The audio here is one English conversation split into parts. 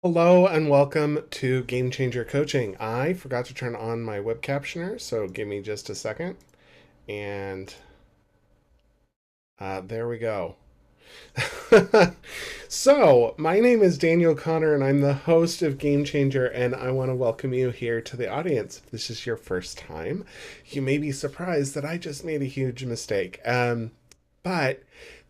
Hello and welcome to Game Changer Coaching. I forgot to turn on my web captioner, so give me just a second. And there we go. So, my name is Daniel Connor, and I'm the host of Game Changer, and I want to welcome you here to the audience. If this is your first time, you may be surprised that I just made a huge mistake. But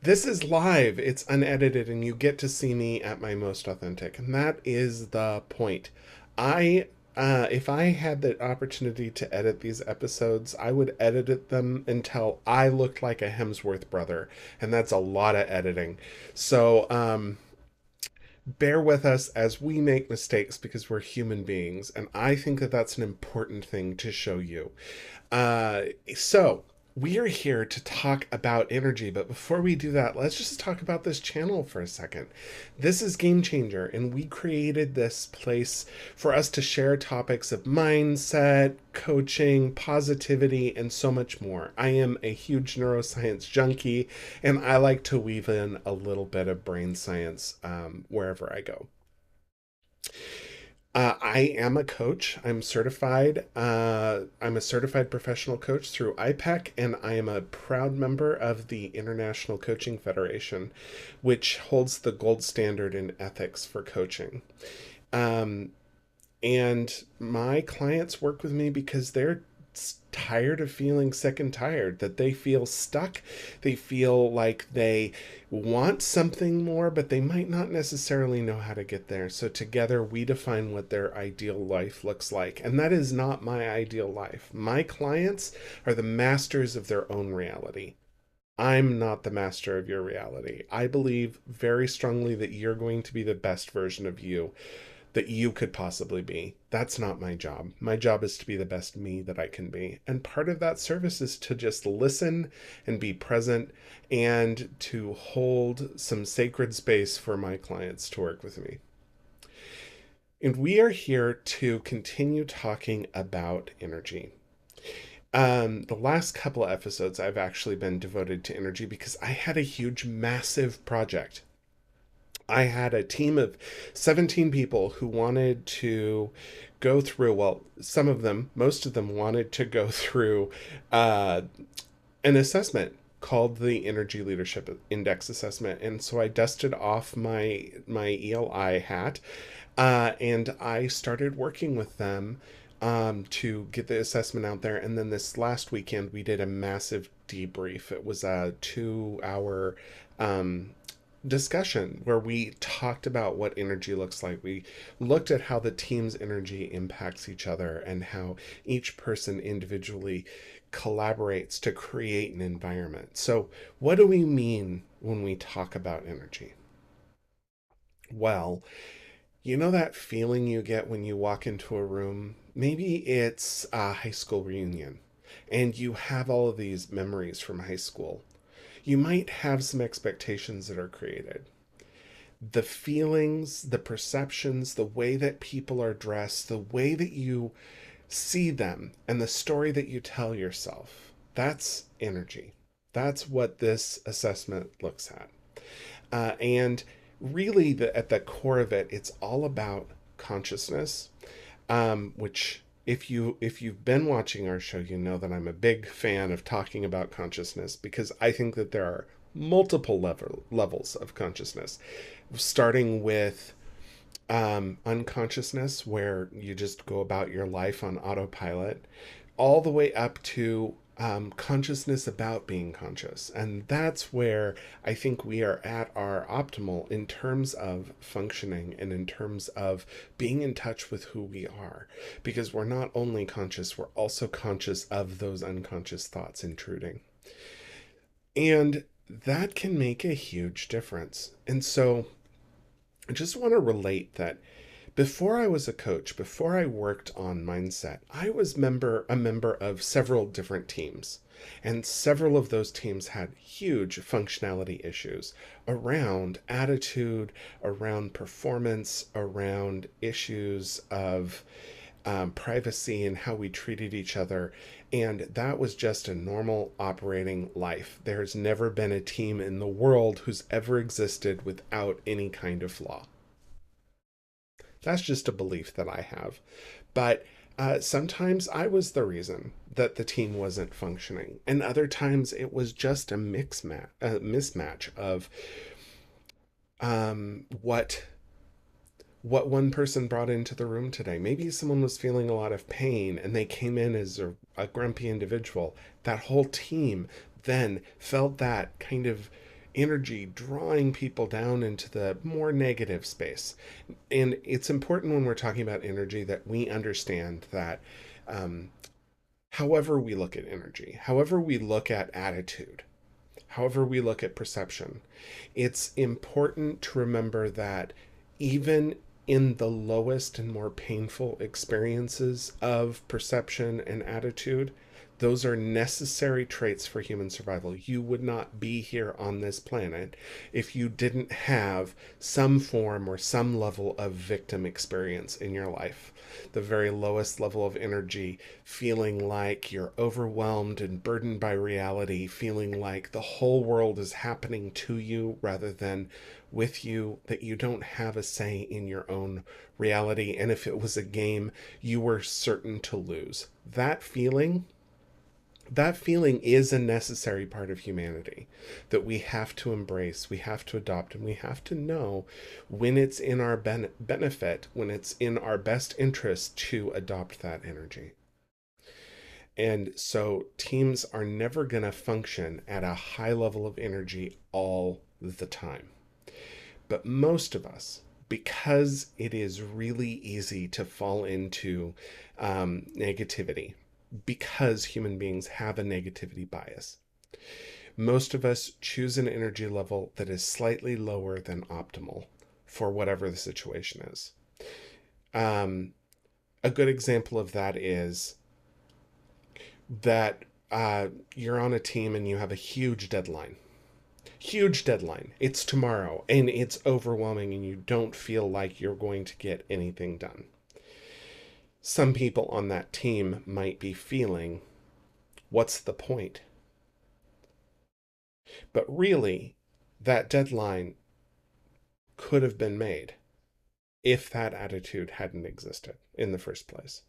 this is live, it's unedited, and you get to see me at my most authentic. And that is the point. I if I had the opportunity to edit these episodes, I would edit them until I looked like a Hemsworth brother, and that's a lot of editing. So, bear with us as we make mistakes because we're human beings, and I think that that's an important thing to show you. So we are here to talk about energy, but before we do that, let's just talk about this channel for a second. This is Game Changer, and we created this place for us to share topics of mindset, coaching, positivity, and so much more. I am a huge neuroscience junkie, and I like to weave in a little bit of brain science wherever I go. I am a coach. I'm certified. I'm a certified professional coach through IPEC, and I am a proud member of the International Coaching Federation, which holds the gold standard in ethics for coaching. Um, and my clients work with me because they're tired of feeling sick and tired, that they feel stuck. They feel like they want something more, but they might not necessarily know how to get there. So together we define what their ideal life looks like. And that is not my ideal life. My clients are the masters of their own reality. I'm not the master of your reality. I believe very strongly that you're going to be the best version of you that you could possibly be. That's not my job. My job is to be the best me that I can be. And part of that service is to just listen and be present and to hold some sacred space for my clients to work with me. And we are here to continue talking about energy. The last couple of episodes I've actually been devoted to energy because I had a huge, massive project. I had a team of 17 people who wanted to go through, well, some of them, most of them wanted to go through uh, an assessment called the Energy Leadership Index Assessment. And so I dusted off my ELI hat and I started working with them to get the assessment out there. And then this last weekend, we did a massive debrief. It was a 2 hour discussion where we talked about what energy looks like. We looked at how the team's energy impacts each other and how each person individually collaborates to create an environment. So, what do we mean when we talk about energy? Well, you know that feeling you get when you walk into a room? Maybe it's a high school reunion and you have all of these memories from high school. You might have some expectations that are created. The feelings, the perceptions, the way that people are dressed, the way that you see them, and the story that you tell yourself. That's energy. That's what this assessment looks at. And really, at the core of it, it's all about consciousness, which if you've been watching our show, you know that I'm a big fan of talking about consciousness because I think that there are multiple levels of consciousness, starting with unconsciousness, where you just go about your life on autopilot, all the way up to consciousness about being conscious. And that's where I think we are at our optimal in terms of functioning and in terms of being in touch with who we are. Because we're not only conscious, we're also conscious of those unconscious thoughts intruding. And that can make a huge difference. And so I just want to relate that before I was a coach, before I worked on mindset, I was a member of several different teams. And several of those teams had huge functionality issues around attitude, around performance, around issues of privacy and how we treated each other. And that was just a normal operating life. There's never been a team in the world who's ever existed without any kind of flaw. That's just a belief that I have. But sometimes I was the reason that the team wasn't functioning, and other times it was just a mismatch of what one person brought into the room today. Maybe someone was feeling a lot of pain and they came in as a grumpy individual. That whole team then felt that kind of energy drawing people down into the more negative space. And it's important when we're talking about energy that we understand that um, however we look at energy, however we look at attitude, however we look at perception, it's important to remember that even in the lowest and more painful experiences of perception and attitude, those are necessary traits for human survival. You would not be here on this planet if you didn't have some form or some level of victim experience in your life. The very lowest level of energy, feeling like you're overwhelmed and burdened by reality, feeling like the whole world is happening to you rather than with you, that you don't have a say in your own reality. And if it was a game, you were certain to lose. That feeling is a necessary part of humanity that we have to embrace, we have to adopt, and we have to know when it's in our benefit, when it's in our best interest to adopt that energy. And so teams are never going to function at a high level of energy all the time. But most of us, because it is really easy to fall into negativity, because human beings have a negativity bias, most of us choose an energy level that is slightly lower than optimal for whatever the situation is. Um, a good example of that is that you're on a team and you have a huge deadline. It's tomorrow and it's overwhelming and you don't feel like you're going to get anything done. Some people on that team might be feeling, what's the point? But really, that deadline could have been made if that attitude hadn't existed in the first place.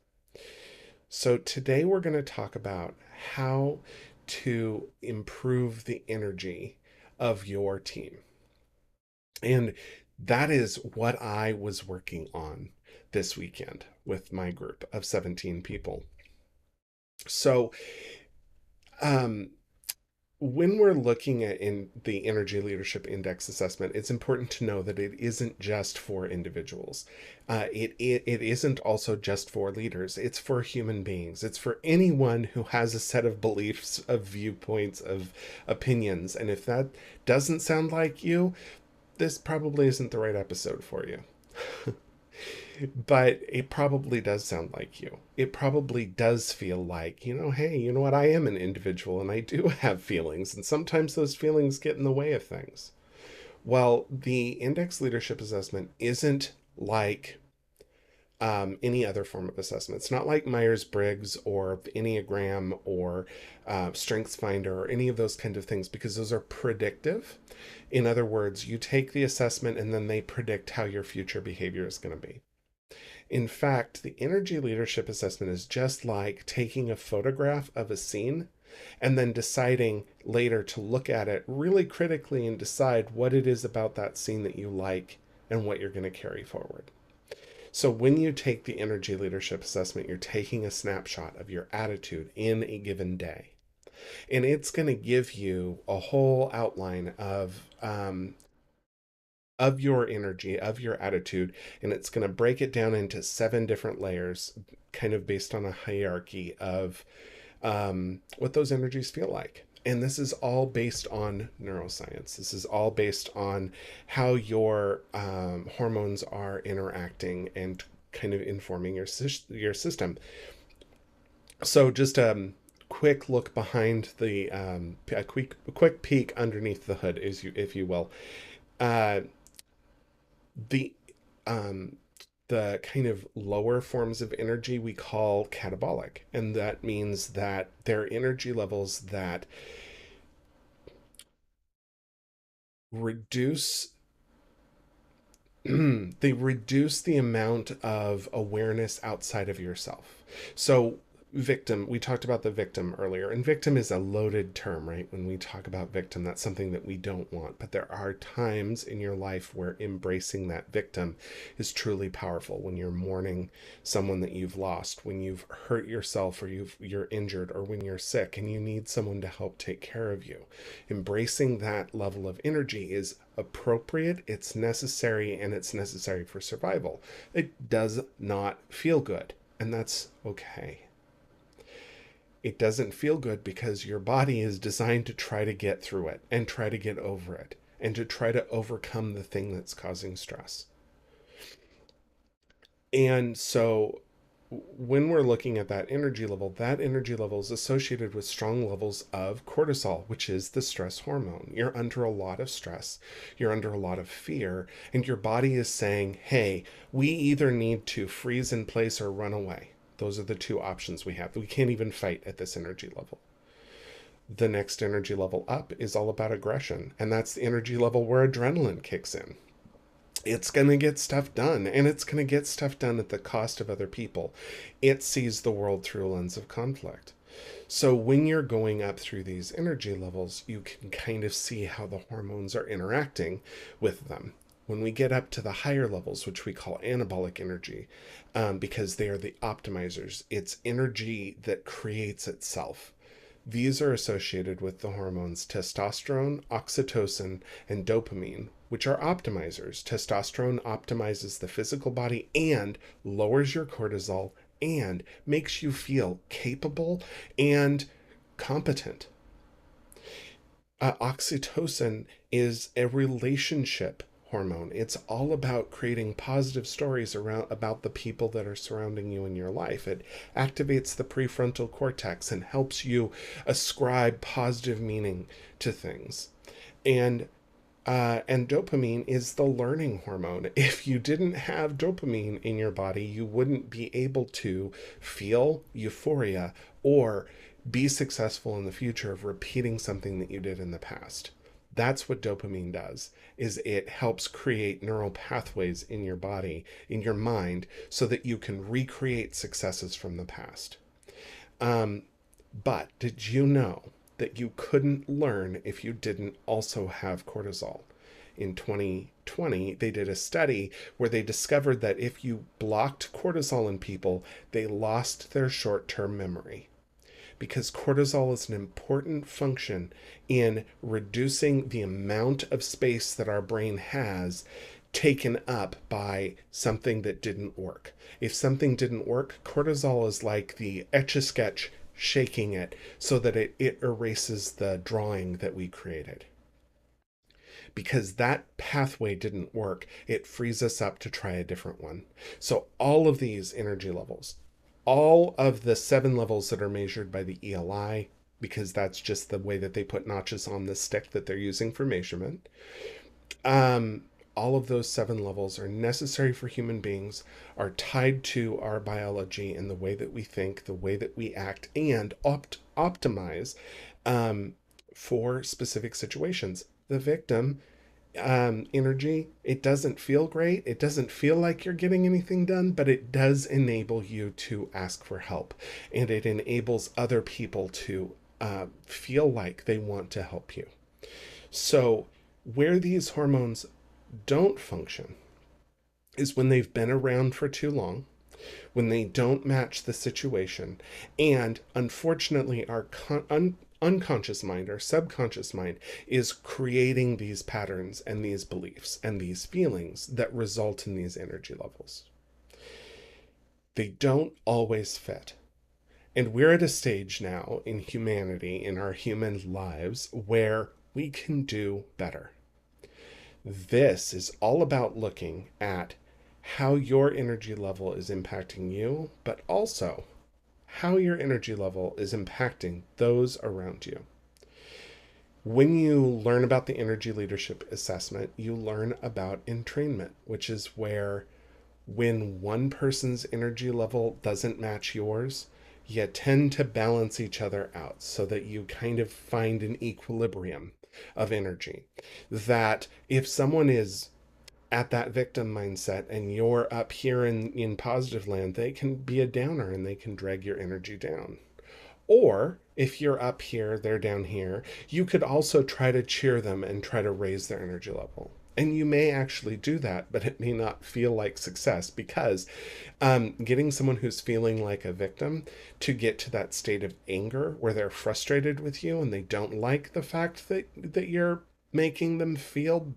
So today we're going to talk about how to improve the energy of your team. And that is what I was working on this weekend with my group of 17 people. So, um, when we're looking at in the Energy Leadership Index assessment, it's important to know that it isn't just for individuals. It isn't also just for leaders. It's for human beings. It's for anyone who has a set of beliefs, of viewpoints, of opinions. And if that doesn't sound like you, this probably isn't the right episode for you. But it probably does sound like you. It probably does feel like, hey, you know what? I am an individual and I do have feelings, and sometimes those feelings get in the way of things. Well, the index leadership assessment isn't like any other form of assessment. It's not like Myers Briggs or Enneagram or Strengths Finder or any of those kind of things, because those are predictive. In other words, you take the assessment and then they predict how your future behavior is going to be. In fact, the energy leadership assessment is just like taking a photograph of a scene and then deciding later to look at it really critically and decide what it is about that scene that you like and what you're going to carry forward. So when you take the energy leadership assessment, you're taking a snapshot of your attitude in a given day. And it's going to give you a whole outline of your energy, of your attitude, and it's going to break it down into 7 different layers, kind of based on a hierarchy of what those energies feel like. And this is all based on neuroscience. This is all based on how your hormones are interacting and kind of informing your system. So just quick look behind a quick peek underneath the hood, if you will. Uh, the um, the kind of lower forms of energy we call catabolic, and that means that they're energy levels that reduce they reduce the amount of awareness outside of yourself. So, victim, we talked about the victim earlier, and victim is a loaded term, right? When we talk about victim, that's something that we don't want. But there are times in your life where embracing that victim is truly powerful. When you're mourning someone that you've lost, when you've hurt yourself, or you're injured, or when you're sick and you need someone to help take care of you. Embracing that level of energy is appropriate, it's necessary, and it's necessary for survival. It does not feel good, and that's okay. It doesn't feel good because your body is designed to try to get through it and try to get over it and to try to overcome the thing that's causing stress. And so when we're looking at that energy level is associated with strong levels of cortisol, which is the stress hormone. You're under a lot of stress, you're under a lot of fear, and your body is saying, hey, we either need to freeze in place or run away. Those are the two options we have. We can't even fight at this energy level. The next energy level up is all about aggression, and that's the energy level where adrenaline kicks in. It's going to get stuff done, and it's going to get stuff done at the cost of other people. It sees the world through a lens of conflict. So when you're going up through these energy levels, you can kind of see how the hormones are interacting with them. When we get up to the higher levels, which we call anabolic energy, because they are the optimizers, it's energy that creates itself. These are associated with the hormones testosterone, oxytocin, and dopamine, which are optimizers. Testosterone optimizes the physical body and lowers your cortisol and makes you feel capable and competent. Oxytocin is a relationship hormone. It's all about creating positive stories around about the people that are surrounding you in your life. It activates the prefrontal cortex and helps you ascribe positive meaning to things. And dopamine is the learning hormone. If you didn't have dopamine in your body, you wouldn't be able to feel euphoria or be successful in the future of repeating something that you did in the past. That's what dopamine does, is it helps create neural pathways in your body, in your mind, so that you can recreate successes from the past. um, but did you know that you couldn't learn if you didn't also have cortisol? In 2020, they did a study where they discovered that if you blocked cortisol in people, they lost their short term memory, because cortisol is an important function in reducing the amount of space that our brain has taken up by something that didn't work. If something didn't work, cortisol is like the etch a sketch shaking it so that it erases the drawing that we created. Because that pathway didn't work, it frees us up to try a different one. So, all of these energy levels, all of the 7 levels that are measured by the ELI, because that's just the way that they put notches on the stick that they're using for measurement. All of those 7 levels are necessary for human beings, are tied to our biology and the way that we think, the way that we act, and optimize um, for specific situations. The victim energy, it doesn't feel great. It doesn't feel like you're getting anything done, but it does enable you to ask for help. And it enables other people to feel like they want to help you. So, where these hormones don't function is when they've been around for too long, when they don't match the situation, and unfortunately, our unconscious mind, our subconscious mind, is creating these patterns and these beliefs and these feelings that result in these energy levels. They don't always fit. And we're at a stage now in humanity, in our human lives, where we can do better. This is all about looking at how your energy level is impacting you, but also how your energy level is impacting those around you. When you learn about the energy leadership assessment, you learn about entrainment, which is where when one person's energy level doesn't match yours, you tend to balance each other out so that you kind of find an equilibrium of energy. That if someone is at that victim mindset and you're up here in positive land, they can be a downer and they can drag your energy down. Or if you're up here, they're down here, you could also try to cheer them and try to raise their energy level. And you may actually do that, but it may not feel like success because getting someone who's feeling like a victim to get to that state of anger where they're frustrated with you and they don't like the fact that you're making them feel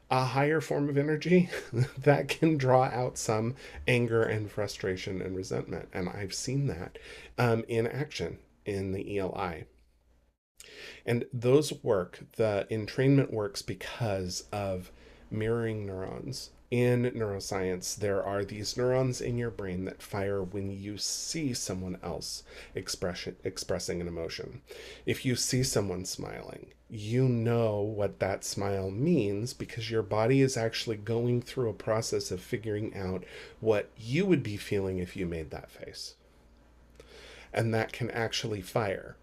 a higher form of energy that can draw out some anger and frustration and resentment. And I've seen that in action in the ELI. And those work, the entrainment works because of mirroring neurons. In neuroscience, there are these neurons in your brain that fire when you see someone else expressing an emotion. If you see someone smiling, you know what that smile means because your body is actually going through a process of figuring out what you would be feeling if you made that face. And that can actually fire.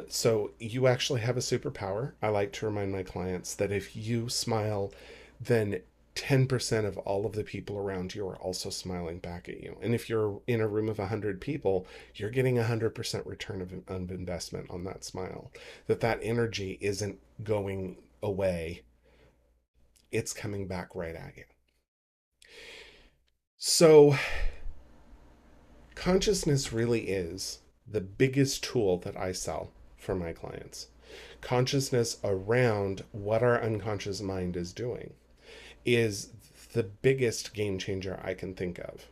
So you actually have a superpower. I like to remind my clients that if you smile, then 10% of all of the people around you are also smiling back at you. And if you're in a room of 100 people, you're getting 100% return of investment on that smile. That energy isn't going away. It's coming back right at you. So consciousness really is the biggest tool that I sell for my clients. Consciousness around what our unconscious mind is doing is the biggest game changer I can think of.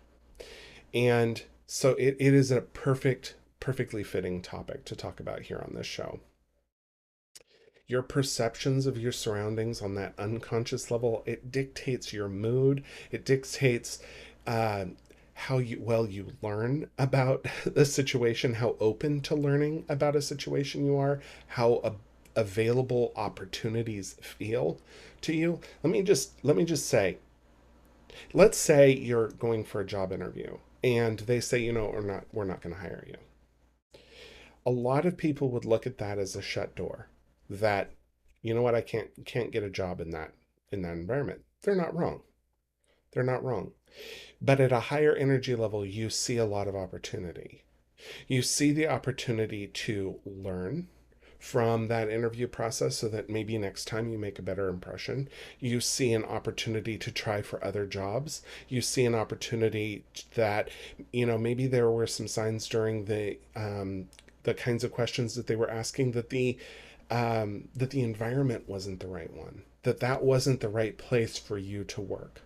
And so it is a perfectly fitting topic to talk about here on this show. Your perceptions of your surroundings on that unconscious level, it dictates your mood. It dictates how you learn about the situation, how open to learning about a situation you are, how available opportunities feel to you. Let me just say, let's say you're going for a job interview and they say, we're not going to hire you. A lot of people would look at that as a shut door. That, you know what, I can't get a job in that environment. They're not wrong. They're not wrong. But at a higher energy level, you see a lot of opportunity. You see the opportunity to learn from that interview process so that maybe next time you make a better impression. You see an opportunity to try for other jobs. You see an opportunity that, maybe there were some signs during the kinds of questions that they were asking that the environment wasn't the right one, that wasn't the right place for you to work.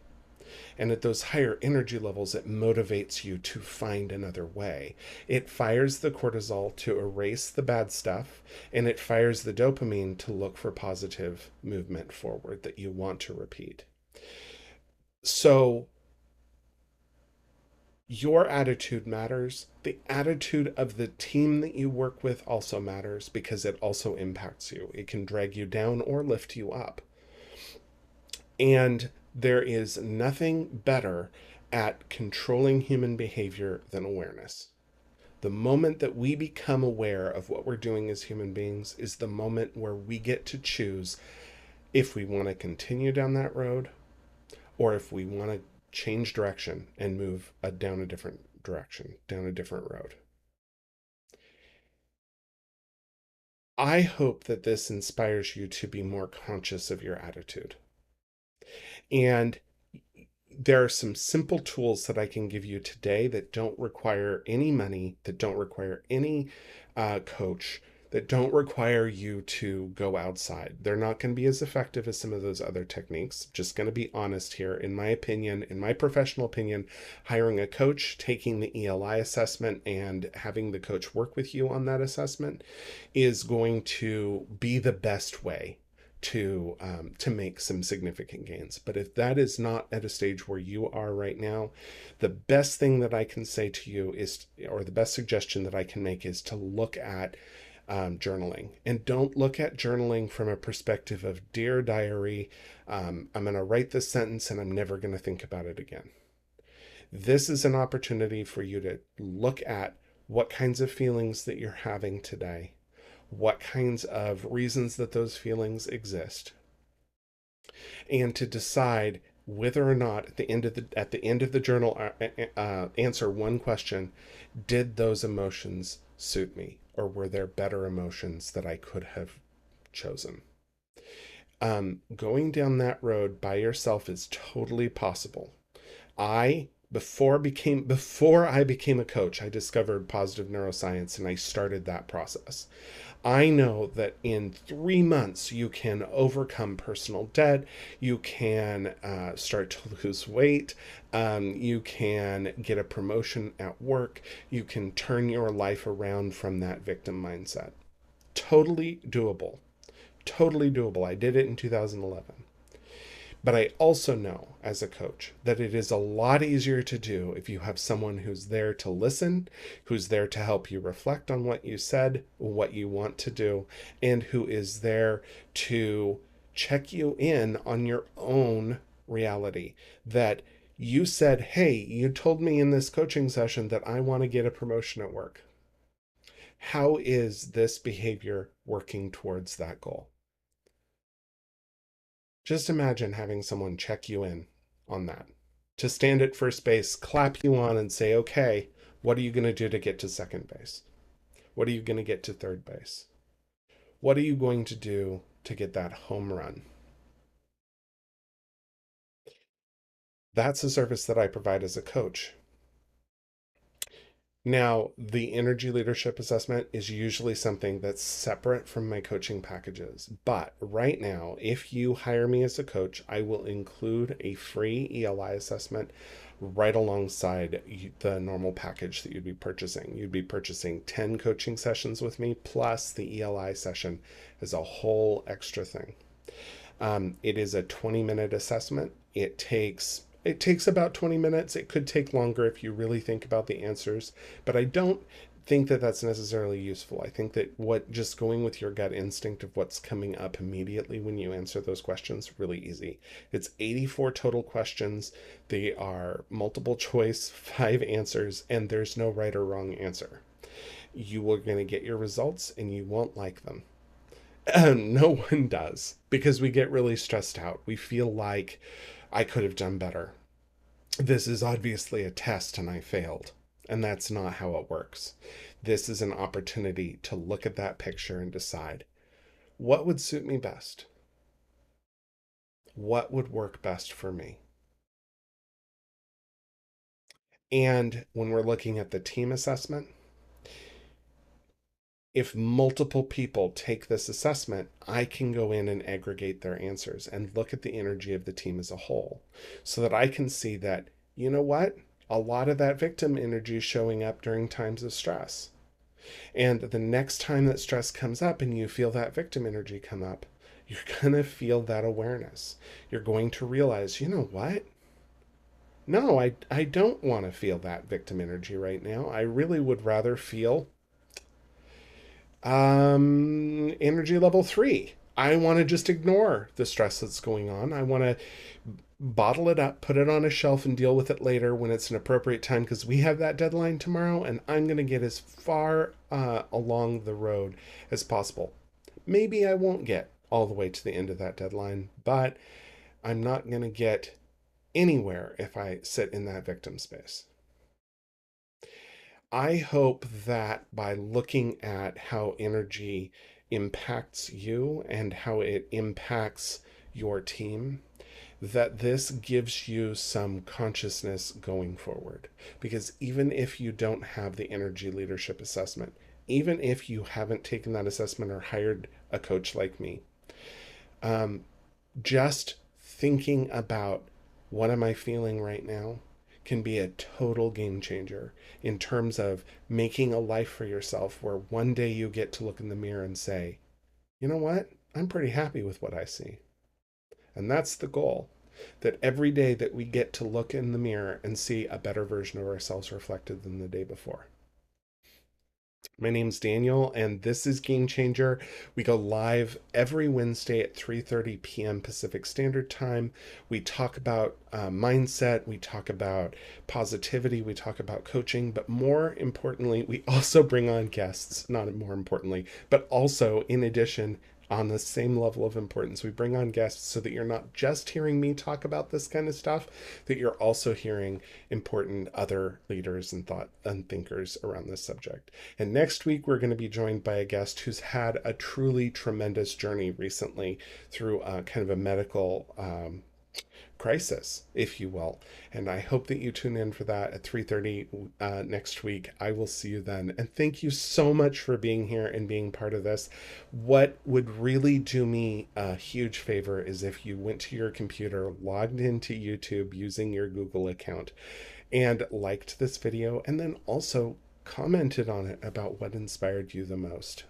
And at those higher energy levels, it motivates you to find another way. It fires the cortisol to erase the bad stuff, and it fires the dopamine to look for positive movement forward that you want to repeat. So your attitude matters. The attitude of the team that you work with also matters because it also impacts you. It can drag you down or lift you up. And there is nothing better at controlling human behavior than awareness. The moment that we become aware of what we're doing as human beings is the moment where we get to choose if we want to continue down that road or if we want to change direction and move down a different direction, down a different road. I hope that this inspires you to be more conscious of your attitude. And there are some simple tools that I can give you today that don't require any money, that don't require any coach, that don't require you to go outside. They're not going to be as effective as some of those other techniques. Just going to be honest here. In my opinion, in my professional opinion, hiring a coach, taking the ELI assessment, and having the coach work with you on that assessment is going to be the best way to make some significant gains. But if that is not at a stage where you are right now, the best thing that I can say to you is, or the best suggestion that I can make is to look at journaling. And don't look at journaling from a perspective of dear diary, I'm going to write this sentence and I'm never going to think about it again. This is an opportunity for you to look at what kinds of feelings that you're having today, what kinds of reasons that those feelings exist, and to decide whether or not at the end of the journal answer one question: did those emotions suit me, or were there better emotions that I could have chosen? Going down that road by yourself is totally possible. I before I became a coach, I discovered positive neuroscience and I started that process. I know that in 3 months you can overcome personal debt, you can start to lose weight, you can get a promotion at work, you can turn your life around from that victim mindset. Totally doable. Totally doable. I did it in 2011. But I also know as a coach that it is a lot easier to do if you have someone who's there to listen, who's there to help you reflect on what you said, what you want to do, and who is there to check you in on your own reality. That you said, hey, you told me in this coaching session that I want to get a promotion at work. How is this behavior working towards that goal? Just imagine having someone check you in on that. To stand at first base, clap you on, and say, okay, what are you going to do to get to second base? What are you going to get to third base? What are you going to do to get that home run? That's a service that I provide as a coach. Now, the energy leadership assessment is usually something that's separate from my coaching packages. But right now, if you hire me as a coach, I will include a free ELI assessment right alongside the normal package that you'd be purchasing. You'd be purchasing 10 coaching sessions with me plus the ELI session as a whole extra thing. It is a 20-minute assessment. It takes about 20 minutes. It could take longer if you really think about the answers, but I don't think that that's necessarily useful. I think that what just going with your gut instinct of what's coming up immediately when you answer those questions, really easy. It's 84 total questions. They are multiple choice, 5 answers, and there's no right or wrong answer. You are going to get your results and you won't like them. No one does, because we get really stressed out. We feel like I could have done better. This is obviously a test and I failed. And that's not how it works. This is an opportunity to look at that picture and decide what would suit me best? What would work best for me? And when we're looking at the team assessment, if multiple people take this assessment, I can go in and aggregate their answers and look at the energy of the team as a whole so that I can see that, you know what? A lot of that victim energy is showing up during times of stress. And the next time that stress comes up and you feel that victim energy come up, you're going to feel that awareness. You're going to realize, you know what? No, I don't want to feel that victim energy right now. I really would rather feel energy level 3. I want to just ignore the stress that's going on. I want to bottle it up, put it on a shelf, and deal with it later when it's an appropriate time because we have that deadline tomorrow and I'm going to get as far along the road as possible. Maybe I won't get all the way to the end of that deadline, but I'm not going to get anywhere if I sit in that victim space. I hope that by looking at how energy impacts you and how it impacts your team, that this gives you some consciousness going forward. Because even if you don't have the energy leadership assessment, even if you haven't taken that assessment or hired a coach like me, just thinking about what am I feeling right now can be a total game changer in terms of making a life for yourself where one day you get to look in the mirror and say, you know what? I'm pretty happy with what I see. And that's the goal. That every day that we get to look in the mirror and see a better version of ourselves reflected than the day before. My name's Daniel, and this is Game Changer. We go live every Wednesday at 3:30 p.m. Pacific Standard Time. We talk about mindset, we talk about positivity, we talk about coaching, but more importantly, we also bring on guests. Not more importantly, but also in addition, on the same level of importance. We bring on guests so that you're not just hearing me talk about this kind of stuff, that you're also hearing important other leaders and thought and thinkers around this subject. And next week, we're going to be joined by a guest who's had a truly tremendous journey recently through kind of a medical crisis, if you will. And I hope that you tune in for that at 3:30 next week. I will see you then. And thank you so much for being here and being part of this. What would really do me a huge favor is if you went to your computer, logged into YouTube using your Google account, and liked this video, and then also commented on it about what inspired you the most.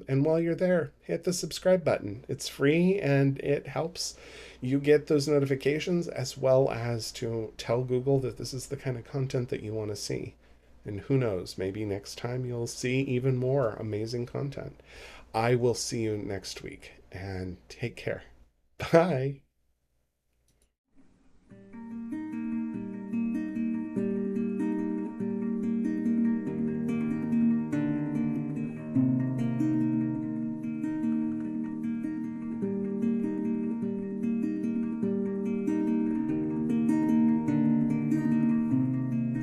And while you're there, hit the subscribe button. It's free and it helps you get those notifications, as well as to tell Google that this is the kind of content that you want to see. And who knows, maybe next time you'll see even more amazing content. I will see you next week, and take care. Bye.